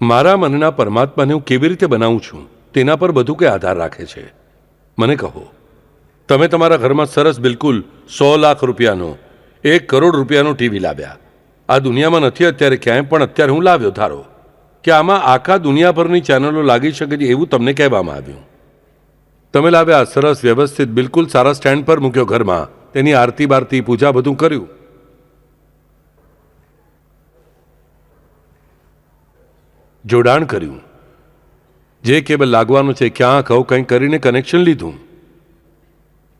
મારા મનના પરમાત્માને હું કેવી રીતે બનાવું છું તેના પર બધું કંઈ આધાર રાખે છે. મને કહો, તમે તમારા ઘરમાં સરસ બિલકુલ 100 લાખ રૂપિયાનો 1 કરોડ રૂપિયાનો ટીવી લાવ્યા. આ દુનિયામાં નથી અત્યારે ક્યાંય, પણ અત્યારે હું લાવ્યો. ધારો કે આમાં આખા દુનિયાભરની ચેનલો લાગી શકે છે એવું તમને કહેવામાં આવ્યું. તમે લાવ્યા, સરસ વ્યવસ્થિત બિલકુલ સારા સ્ટેન્ડ પર મૂક્યો ઘરમાં, તેની આરતી બારતી પૂજા બધું કર્યું. જોડાણ કર્યું, જે કેબલ લાગવાનું છે ક્યાં કહું કંઈ કરીને કનેક્શન લીધું,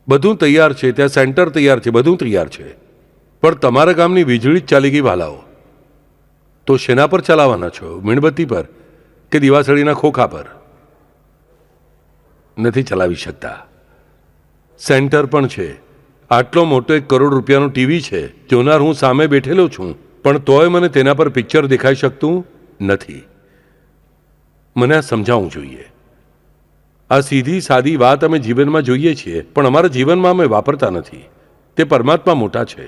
બધું તૈયાર છે, ત્યાં સેન્ટર તૈયાર છે, બધું તૈયાર છે. પણ તમારા ગામની વીજળી જ ચાલી ગઈ વાલાઓ, તો શેના પર ચલાવવાના છો? મીણબત્તી પર કે દિવાસળીના ખોખા પર? નથી ચલાવી શકતા. સેન્ટર પણ છે, આટલો મોટો 1 કરોડ રૂપિયાનો ટીવી છે, જોનાર હું સામે બેઠેલો છું, પણ તોય મને તેના પર પિક્ચર દેખાઈ શકતું નથી. મને આ સમજાવવું જોઈએ. આ સીધી સાદી વાત અમે જીવનમાં જોઈએ છીએ, પણ અમારા જીવનમાં અમે વાપરતા નથી. તે પરમાત્મા મોટા છે.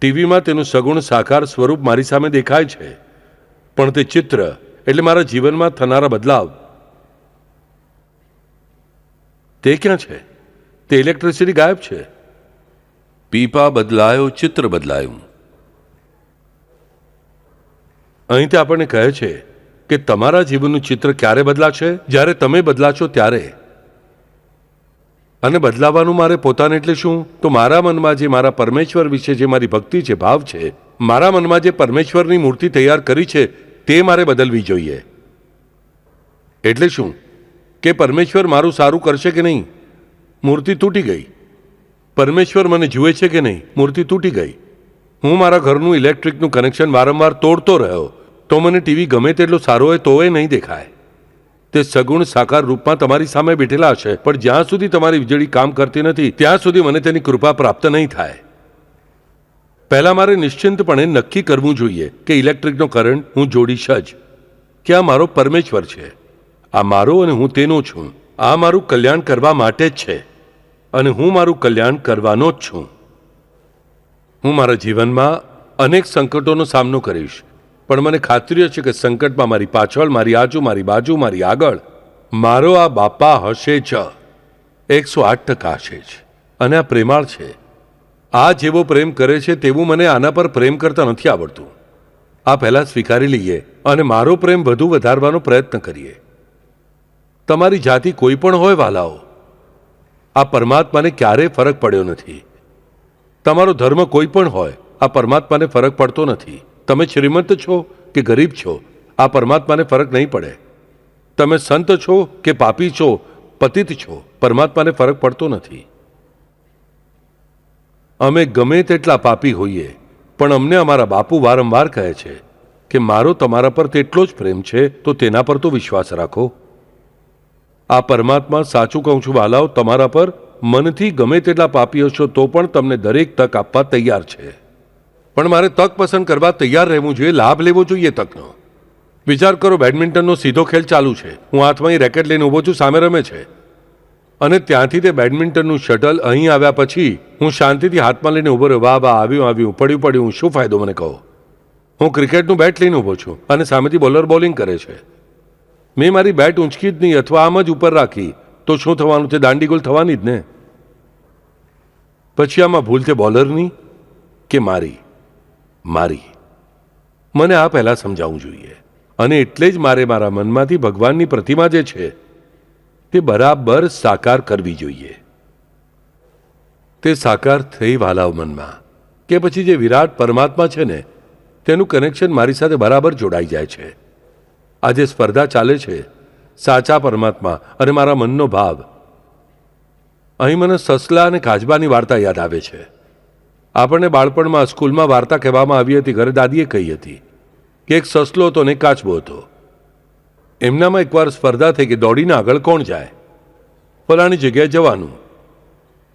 ટીવીમાં તેનું સગુણ સાકાર સ્વરૂપ મારી સામે દેખાય છે, પણ તે ચિત્ર એટલે મારા જીવનમાં થનારા બદલાવ તે ક્યાં છે? તે ઇલેક્ટ્રિસિટી ગાયબ છે. પીપા બદલાયો, ચિત્ર બદલાયું. અહીં તે આપણને કહે છે કે તમારા જીવનનું ચિત્ર ક્યારે બદલાશે? જ્યારે તમે બદલાશો ત્યારે. અને બદલાવાનું મારે પોતાને એટલે શું? તો મારા મનમાં જે મારા પરમેશ્વર વિશે જે મારી ભક્તિ છે, ભાવ છે, મારા મનમાં જે પરમેશ્વરની મૂર્તિ તૈયાર કરી છે તે મારે બદલવી જોઈએ. એટલે શું કે પરમેશ્વર મારું સારું કરશે કે નહીં? મૂર્તિ તૂટી ગઈ. પરમેશ્વર મને જુએ છે કે નહીં? મૂર્તિ તૂટી ગઈ. હું મારા ઘરનું ઇલેક્ટ્રિકનું કનેક્શન વારંવાર તોડતો રહ્યો, તો મને ટીવી ગમે તેટલો સારો હોય તોય નહીં દેખાય. તે સગુણ સાકાર રૂપમાં તમારી સામે બેઠેલા હશે, પણ જ્યાં સુધી તમારી વીજળી કામ કરતી નથી ત્યાં સુધી મને તેની કૃપા પ્રાપ્ત નહીં થાય. પહેલા મારે નિશ્ચિંતપણે નક્કી કરવું જોઈએ કે ઇલેક્ટ્રિકનો કરંટ હું જોડીશ જ, કે આ મારો પરમેશ્વર છે, આ મારો અને હું તેનો છું. આ મારું કલ્યાણ કરવા માટે જ છે અને હું મારું કલ્યાણ કરવાનો જ છું. હું મારા જીવનમાં અનેક સંકટોનો સામનો કરીશ, પણ મને ખાતરી છે કે સંકટમાં મારી પાછળ, મારી આજુ, મારી બાજુ, મારી આગળ મારો આ બાપા હશે જ. 108% હશે જ. અને આ પ્રેમાળ છે. આ જેવો પ્રેમ કરે છે તેવું મને આના પર પ્રેમ કરતા નથી આવડતું. આ પહેલાં સ્વીકારી લઈએ અને મારો પ્રેમ વધુ વધારવાનો પ્રયત્ન કરીએ. તમારી જાતિ કોઈ પણ હોય વાલાઓ, આ પરમાત્માને ક્યારેય ફરક પડ્યો નથી. તમારો ધર્મ કોઈ પણ હોય, આ પરમાત્માને ફરક પડતો નથી. તમે શ્રીમંત છો કે ગરીબ છો, આ પરમાત્માને ફરક નહીં પડે. તમે સંત છો કે પાપી છો, પતિત છો, પરમાત્માને ફરક પડતો નથી. અમે ગમે તેટલા પાપી હોઈએ, પણ અમને અમારા બાપુ વારંવાર કહે છે કે મારો તમારા પર તેટલો જ પ્રેમ છે, તો તેના પર તો વિશ્વાસ રાખો. આ પરમાત્મા, સાચું કહું છું વાલાઓ, તમારા પર મનથી ગમે તેટલા પાપી હશો તો પણ તમને દરેક તક આપવા તૈયાર છે. પણ મારે તક પસંદ કરવા તૈયાર રહેવું જોઈએ, લાભ લેવો જોઈએ તકનો. વિચાર કરો, બેડમિન્ટનનો સીધો ખેલ ચાલુ છે, હું હાથમાં રેકેટ લઈને ઊભો છું, સામે રમે છે, અને ત્યાંથી તે બેડમિન્ટનનું શટલ અહીં આવ્યા પછી હું શાંતિથી હાથમાં લઈને ઊભો રહ્યો. વાહ વાહ, આવ્યું, પડ્યું, શું ફાયદો મને કહો? હું ક્રિકેટનું બેટ લઈને ઊભો છું અને સામેથી બોલર બોલિંગ કરે છે. મેં મારી બેટ ઊંચકી જ નહીં અથવા આમ જ ઉપર રાખી, તો શું થવાનું? તે દાંડી ગોલ થવાની જ ને. પછી આમાં ભૂલ તે બોલરની કે મારી? મને આ પહેલાં સમજાવવું જોઈએ. અને એટલે જ મારે મારા મનમાંથી ભગવાનની પ્રતિમા જે છે તે બરાબર સાકાર કરવી જોઈએ. તે સાકાર થઈ વાલાઓ મનમાં, કે પછી જે વિરાટ પરમાત્મા છે ને તેનું કનેક્શન મારી સાથે બરાબર જોડાઈ જાય છે. આજે સ્પર્ધા ચાલે છે સાચા પરમાત્મા અને મારા મનનો ભાવ. અહીં મને સસલા અને કાચબાની વાર્તા યાદ આવે છે. આપણને બાળપણમાં સ્કૂલમાં વાર્તા કહેવામાં આવી હતી, ઘરે દાદીએ કહી હતી કે એક સસલો હતો ને એક કાચબો હતો. એમનામાં એકવાર સ્પર્ધા થઈ કે દોડીને આગળ કોણ જાય, ફલાણી જગ્યાએ જવાનું.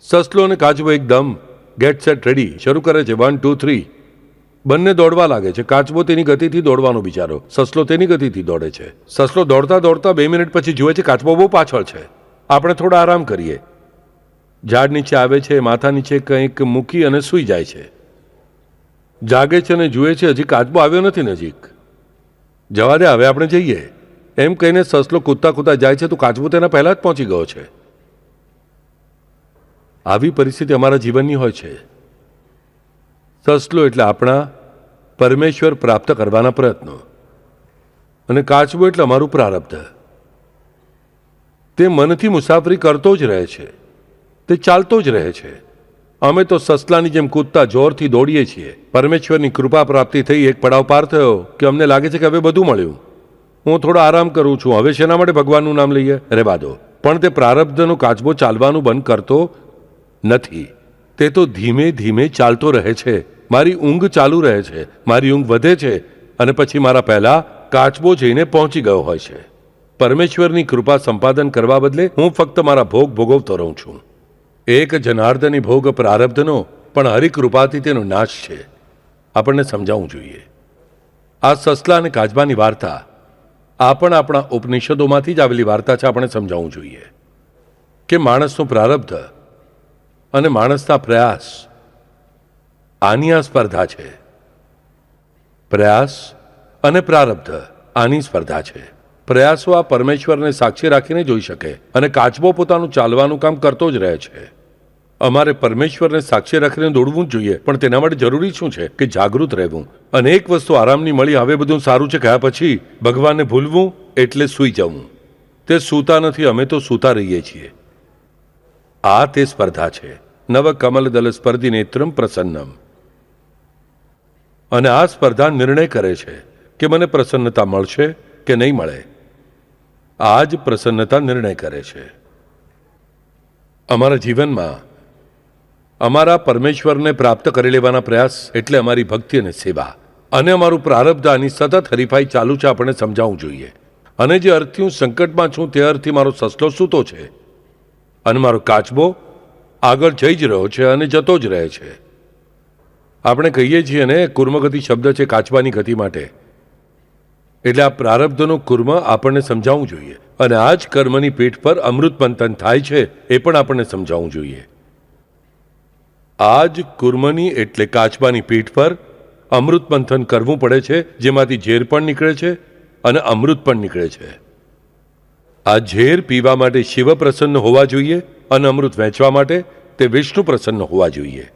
સસલો અને કાચબો એકદમ ગેટ સેટ રેડી શરૂ કરે છે. 1 2 3 બંને દોડવા લાગે છે. કાચબો તેની ગતિથી દોડવાનો બિચારો, સસલો તેની ગતિથી દોડે છે. સસલો દોડતા દોડતા 2 મિનિટ પછી જુએ છે કાચબો બહુ પાછળ છે. આપણે થોડા આરામ કરીએ. ઝાડ નીચે આવે છે, માથા નીચે કંઈક મૂકી અને સૂઈ જાય છે. જાગે છે અને જુએ છે હજી કાચબો આવ્યો નથી નજીક. જવા દે, હવે આપણે જઈએ એમ કહીને સસલો કૂદતા કૂદતા જાય છે તો કાચબો તેના પહેલા જ પહોંચી ગયો છે. આવી પરિસ્થિતિ અમારા જીવનની હોય છે. સસલો એટલે આપણા પરમેશ્વર પ્રાપ્ત કરવાના પ્રયત્નો અને કાચબો એટલે અમારું પ્રારબ્ધ. તે મનથી મુસાફરી કરતો જ રહે છે, તે ચાલતો જ રહે છે. અમે તો સસલાની જેમ કૂદતા જોરથી દોડીએ છીએ. પરમેશ્વરની કૃપા પ્રાપ્તિ થઈ, એક પડાવ પાર થયો કે અમને લાગે છે કે હવે બધું મળ્યું, હું થોડો આરામ કરું છું, હવે શેના માટે ભગવાનનું નામ લઈએ, રહેવા દો. પણ તે પ્રારબ્ધનો કાચબો ચાલવાનું બંધ કરતો નથી. તે તો ધીમે ધીમે ચાલતો રહે છે. મારી ઊંઘ ચાલુ રહે છે, મારી ઊંઘ વધે છે અને પછી મારા પહેલા કાચબો જઈને પહોંચી ગયો હોય છે. પરમેશ્વરની કૃપા સંપાદન કરવા બદલે હું ફક્ત મારા ભોગ ભોગવતો રહું છું. એક જનાર્દની ભોગ પ્રારબ્ધનો, પણ હરિકૃપાથી તેનો નાશ છે. આપણને સમજાવવું જોઈએ. આ સસલા અને કાચબાની વાર્તા આ પણ આપણા ઉપનિષદોમાંથી જ આવેલી વાર્તા છે. આપણે સમજાવવું જોઈએ કે માણસનું પ્રારબ્ધ અને માણસના પ્રયાસ, આની આ સ્પર્ધા છે. પ્રયાસ અને પ્રારબ્ધ આની સ્પર્ધા છે. પ્રયાસો આ પરમેશ્વરને સાક્ષી રાખીને જોઈ શકે અને કાચબો પોતાનું ચાલવાનું કામ કરતો જ રહે છે. અમારે પરમેશ્વરને સાક્ષી રાખીને દોડવું જ જોઈએ, પણ તેના માટે જરૂરી શું છે કે જાગૃત રહેવું. અને એક વસ્તુ આરામની મળી, હવે બધું સારું છે કહ્યા પછી ભગવાનને ભૂલવું એટલે સૂઈ જવું. તે સૂતા નથી, અમે તો સૂતા રહીએ છીએ. આ તે સ્પર્ધા છે. નવ કમલદલ સ્પર્ધી નેત્રમ પ્રસન્નમ. અને આ સ્પર્ધા નિર્ણય કરે છે કે મને પ્રસન્નતા મળશે કે નહીં મળે. આ જ પ્રસન્નતા નિર્ણય કરે છે. અમારા જીવનમાં અમારા પરમેશ્વરને પ્રાપ્ત કરી લેવાના પ્રયાસ એટલે અમારી ભક્તિ અને સેવા, અને અમારું પ્રારબ્ધ આની સતત હરીફાઈ ચાલુ છે. આપણે સમજાવવું જોઈએ. અને જે અર્થથી હું સંકટમાં છું તે અર્થથી મારો સસલો સૂતો છે અને મારો કાચબો આગળ જઈ જ રહ્યો છે અને જતો જ રહે છે. આપણે કહીએ છીએ ને, કુર્મગતિ શબ્દ છે કાચબાની ગતિ માટે. એટલે આ પ્રારબ્ધનો કુર્મ આપણને સમજાવવું જોઈએ. અને આ જ કર્મની પીઠ પર અમૃત મંથન થાય છે એ પણ આપણને સમજાવવું જોઈએ. આ જ કુર્મની એટલે કાચબાની પીઠ પર અમૃત મંથન કરવું પડે છે, જેમાંથી ઝેર પણ નીકળે છે અને અમૃત પણ નીકળે છે. આ ઝેર પીવા માટે શિવ પ્રસન્ન હોવા જોઈએ અને અમૃત વહેંચવા માટે તે વિષ્ણુ પ્રસન્ન હોવા જોઈએ.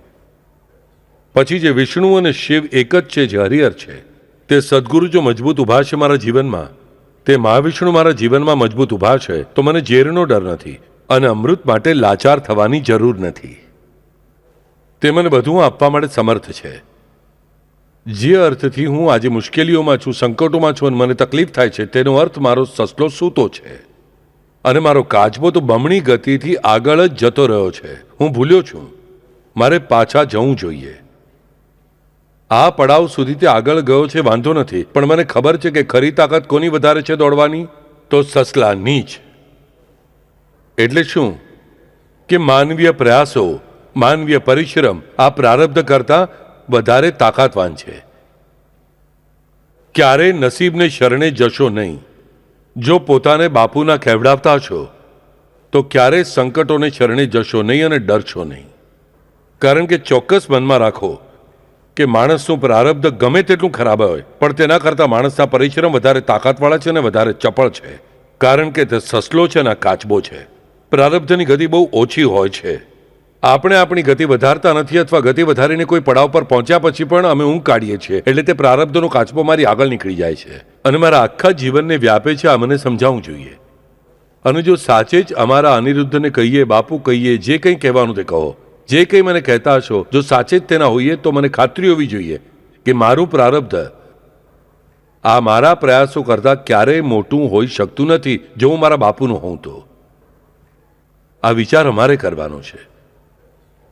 પછી જે વિષ્ણુ અને શિવ એક જ છે, જે હરિહર છે, તે સદગુરુ જો મજબૂત ઉભા છે મારા જીવનમાં, તે મહાવિષ્ણુ મારા જીવનમાં મજબૂત ઉભા છે, તો મને ઝેરનો ડર નથી અને અમૃત માટે લાચાર થવાની જરૂર નથી. તે મને બધું આપવા માટે સમર્થ છે. જે અર્થથી હું આજે મુશ્કેલીઓમાં છું, સંકટોમાં છું અને મને તકલીફ થાય છે, તેનો અર્થ મારો સસલો સૂતો છે અને મારો કાચબો તો બમણી ગતિથી આગળ જ જતો રહ્યો છે. હું ભૂલ્યો છું, મારે પાછા જવું જોઈએ. આ પડાવ સુધી તે આગળ ગયો છે, વાંધો નથી, પણ મને ખબર છે કે ખરી તાકાત કોની વધારે છે દોડવાની? તો સસલાની જ. એટલે શું કે માનવીય પ્રયાસો, માનવીય પરિશ્રમ આ પ્રારબ્ધ કરતા વધારે તાકાતવાન છે. ક્યારેય નસીબને શરણે જશો નહીં. જો પોતાને બાપુના ખેવડાવતા છો તો ક્યારેય સંકટોને શરણે જશો નહીં અને ડરશો નહીં. કારણ કે ચોક્કસ મનમાં રાખો કે માણસનું પ્રારબ્ધ ગમે તેટલું ખરાબ હોય, પણ તેના કરતાં માણસના પરિશ્રમ વધારે તાકાતવાળા છે અને વધારે ચપળ છે. કારણ કે તે સસલો છે અને કાચબો છે. પ્રારબ્ધની ગતિ બહુ ઓછી હોય છે. આપણે આપણી ગતિ વધારતા નથી, અથવા ગતિ વધારીને કોઈ પડાવ પર પહોંચ્યા પછી પણ અમે ઊંઘ કાઢીએ છીએ. એટલે તે પ્રારબ્ધનો કાચબો મારી આગળ નીકળી જાય છે અને મારા આખા જીવનને વ્યાપે છે. આ મને સમજાવવું જોઈએ. અને જો સાચે જ અમારા અનિરુદ્ધને કહીએ, બાપુ કહીએ, જે કંઈ કહેવાનું તે કહો, જે કંઈ મને કહેતા હશો, જો સાચે જ તેના હોઈએ તો મને ખાતરી હોવી જોઈએ કે મારું પ્રારબ્ધ આ મારા પ્રયાસો કરતાં ક્યારેય મોટું હોઈ શકતું નથી. જો હું મારા બાપુનો હોઉં તો. આ વિચાર અમારે કરવાનો છે.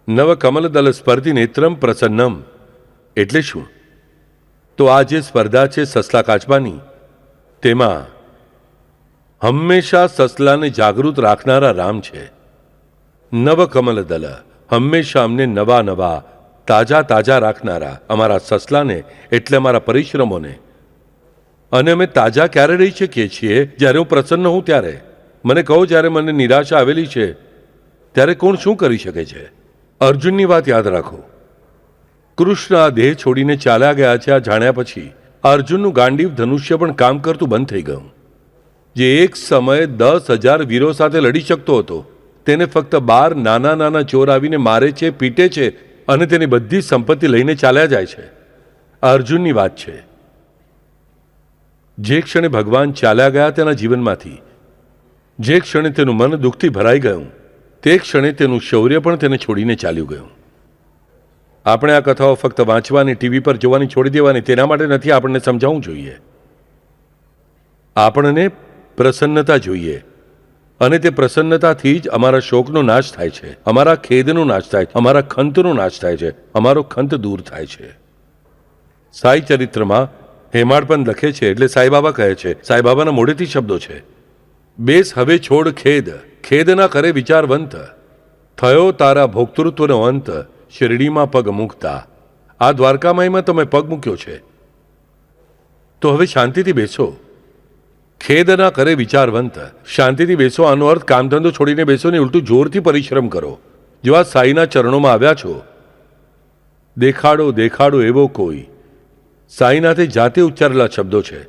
નવ કમલદલ સ્પર્ધી નેત્રમ પ્રસન્નમ એટલે શું? તો આ જે સ્પર્ધા છે સસલા કાચબાની, તેમાં હંમેશા સસલાને જાગૃત રાખનારા રામ છે. નવ કમલદલ હંમેશા અમને નવા નવા તાજા તાજા રાખનારા અમારા સસલાને એટલે અમારા પરિશ્રમોને. અને અમે તાજા ક્યારે રહી શકીએ છીએ? જ્યારે હું પ્રસન્ન હોઉં ત્યારે. મને કહો, જ્યારે મને નિરાશા આવેલી છે ત્યારે કોણ શું કરી શકે છે? અર્જુનની વાત યાદ રાખો. કૃષ્ણ આ દેહ છોડીને ચાલ્યા ગયા છે. આ જાણ્યા પછી અર્જુનનું ગાંડીવ ધનુષ્ય પણ કામ કરતું બંધ થઈ ગયું. જે એક સમયે 10,000 વીરો સાથે લડી શકતો હતો, તેને ફક્ત 12 નાના નાના ચોર આવીને મારે છે, પીટે છે અને તેની બધી સંપત્તિ લઈને ચાલ્યા જાય છે. અર્જુનની વાત છે. જે ક્ષણે ભગવાન ચાલ્યા ગયા તેના જીવનમાંથી, જે ક્ષણે તેનું મન દુઃખથી ભરાઈ ગયું, તે ક્ષણે તેનું શૌર્ય પણ તેને છોડીને ચાલ્યું ગયું. આપણે આ કથાઓ ફક્ત વાંચવાની, ટીવી પર જોવાની છોડી દેવાની તેના માટે નથી. આપણને સમજાવવું જોઈએ. આપણને પ્રસન્નતા જોઈએ, અને તે પ્રસન્નતાથી જ અમારા શોકનો નાશ થાય છે, અમારા ખેદનો નાશ થાય છે, અમારા ખંતનો નાશ થાય છે, અમારો ખંત દૂર થાય છે. સાઈ ચરિત્રમાં હેમાડપંત લખે છે, એટલે સાઈબાબા કહે છે, સાઈબાબાના મોઢેથી શબ્દો છે, બેસ હવે છોડ ખેદ, ખેદ ના કરે વિચારવંત, થયો તારા ભોક્તૃત્વનો અંત, શિરડીમાં પગ મૂકતા. આ દ્વારકામાઈમાં તમે પગ મૂક્યો છે, તો હવે શાંતિથી બેસો. ખેદ ના કરે વિચારવંત, શાંતિથી બેસો. આનો અર્થ કામધંધો છોડીને બેસો ને ઉલટું જોરથી પરિશ્રમ કરો. જો આ સાઈના ચરણોમાં આવ્યા છો, દેખાડો દેખાડો એવો કોઈ, સાઈનાથે જાતે ઉચ્ચારેલા શબ્દો છે.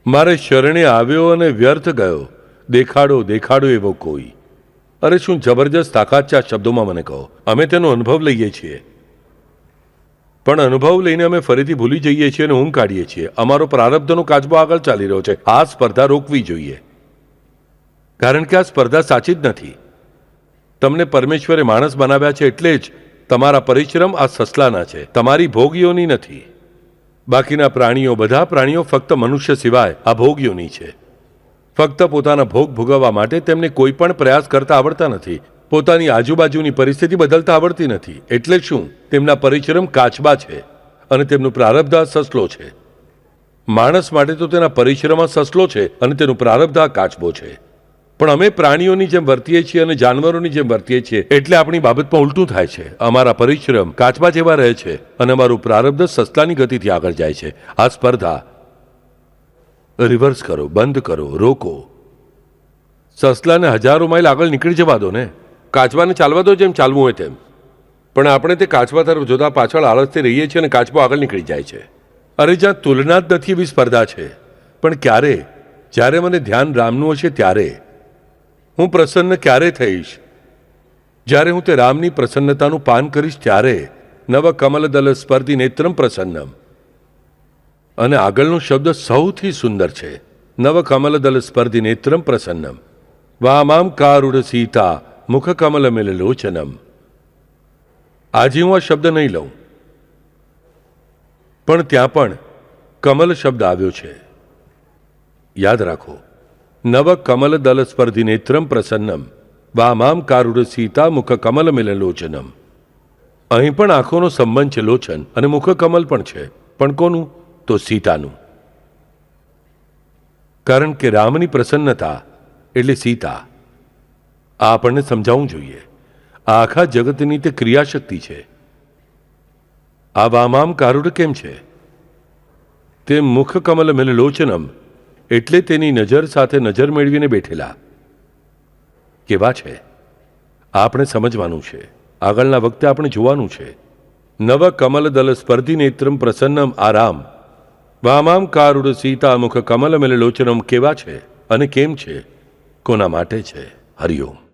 મારે શરણે આવ્યો અને વ્યર્થ ગયો, દેખાડો દેખાડો એવો કોઈ. અરે શું જબરજસ્ત તાકાત છે આ શબ્દોમાં, મને કહો. અમે તેનો અનુભવ લઈએ છીએ, પણ અનુભવ લઈને અમે ફરીથી ભૂલી જઈએ છીએ અને ઊંઘ કાઢીએ છીએ. અમારો પ્રારબ્ધનો કાચબો આગળ ચાલી રહ્યો છે. આ સ્પર્ધા રોકવી જોઈએ, કારણ કે આ સ્પર્ધા સાચી જ નથી. તમને પરમેશ્વરે માણસ બનાવ્યા છે, એટલે જ તમારા પરિશ્રમ આ સસલાના છે, તમારી ભોગીઓની નથી. બાકીના પ્રાણીઓ, બધા પ્રાણીઓ ફક્ત મનુષ્ય સિવાય આ ભોગીઓની છે. ફક્ત પોતાના ભોગ ભોગવવા માટે તેમને કોઈ પણ પ્રયાસ કરતા આવડતા નથી. પોતાની આજુબાજુની પરિસ્થિતિ બદલતા આવડતી નથી. એટલે શું? તેમના પરિશ્રમ કાચબા છે અને તેમનું પ્રારબ્ધ સસલો છે. માણસ માટે તો તેના પરિશ્રમ સસલો છે અને તેનું પ્રારબ્ધ કાચબો છે. પણ અમે પ્રાણીઓની જેમ વર્તીએ છીએ અને જાનવરોની જેમ વર્તીએ છીએ, એટલે આપણી બાબતમાં ઉલટું થાય છે. અમારા પરિશ્રમ કાચબા જેવા રહે છે અને અમારું પ્રારબ્ધ સસલાની ગતિથી આગળ જાય છે. આ સ્પર્ધા રિવર્સ કરો, બંધ કરો, રોકો. સસલાને હજારો માઇલ આગળ નીકળી જવા દો ને. કાચબાને ચાલવા દો જેમ ચાલવું હોય તેમ. પણ આપણે તે કાચબા તરફ જોતા પાછળ આળસથી રહીએ છીએ અને કાચબો આગળ નીકળી જાય છે. અરે જ્યાં તુલના જ નથી એવી સ્પર્ધા છે. પણ ક્યારે? જ્યારે મને ધ્યાન રામનું હશે ત્યારે. હું પ્રસન્ન ક્યારે થઈશ? જ્યારે હું તે રામની પ્રસન્નતાનું પાન કરીશ ત્યારે. નવ કમલદલ સ્પર્ધી નેત્રમ પ્રસન્નમ. અને આગળનો શબ્દ સૌથી સુંદર છે. નવ કમલદલ સ્પર્ધી નેત્રમ પ્રસન્નમ, વામામ કારુડ સીતા મુખ કમલ મિલ લોચનમ. આજે હું આ શબ્દ નહીં લઉં, પણ ત્યાં પણ કમલ શબ્દ આવ્યો છે. યાદ રાખો, નવ કમલદલ સ્પર્ધી નેત્રમ પ્રસન્નમ, વામામ કારુડ સીતા મુખ કમલ મિલ લોચનમ. અહીં પણ આંખોનો સંબંધ છે. લોચન અને મુખ કમલ પણ છે. પણ કોનું? તો સીતાનું. કારણ કે રામની પ્રસન્નતા એટલે સીતા. આ આપણને સમજાવવું જોઈએ. આ આખા જગતની તે ક્રિયાશક્તિ છે. આ વામામ કારુડ કેમ છે? તે મુખ કમલ મિલ લોચનમ એટલે તેની નજર સાથે નજર મેળવીને બેઠેલા. કેવા છે? આપણે સમજવાનું છે. આગળના વખતે આપણે જોવાનું છે. નવ કમલદલ સ્પર્ધી નેત્રમ પ્રસન્નમ આરામ, વામામ કારુડ સીતા મુખ કમલ મિલ લોચનમ કેવા છે અને કેમ છે? કોના માટે છે? હરિઓમ.